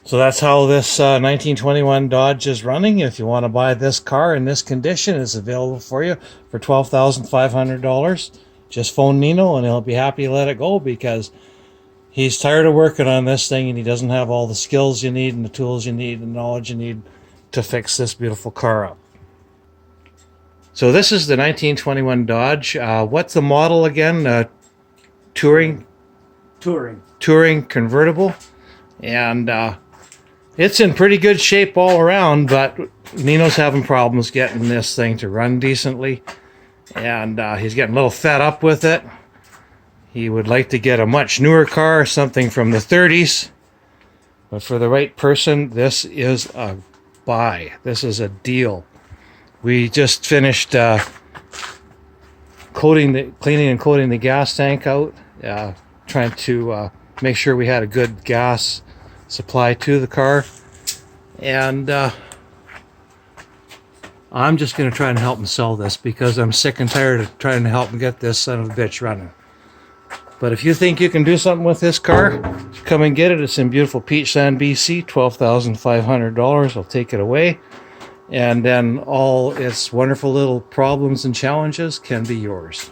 So that's how this 1921 Dodge is running. If you want to buy this car in this condition, it's available for you for $12,500. Just phone Nino and he'll be happy to let it go, because he's tired of working on this thing and he doesn't have all the skills you need and the tools you need and the knowledge you need to fix this beautiful car up. So this is the 1921 Dodge. What's the model again? Touring convertible. And it's in pretty good shape all around, but Nino's having problems getting this thing to run decently. And he's getting a little fed up with it. He would like to get a much newer car, something from the 30s. But for the right person, this is a buy. This is a deal. We just finished cleaning and coating the gas tank out, trying to make sure we had a good gas supply to the car. And I'm just going to try and help him sell this, because I'm sick and tired of trying to help him get this son of a bitch running. But if you think you can do something with this car, come and get it. It's in beautiful Peachland, BC, $12,500. I'll take it away. And then all its wonderful little problems and challenges can be yours.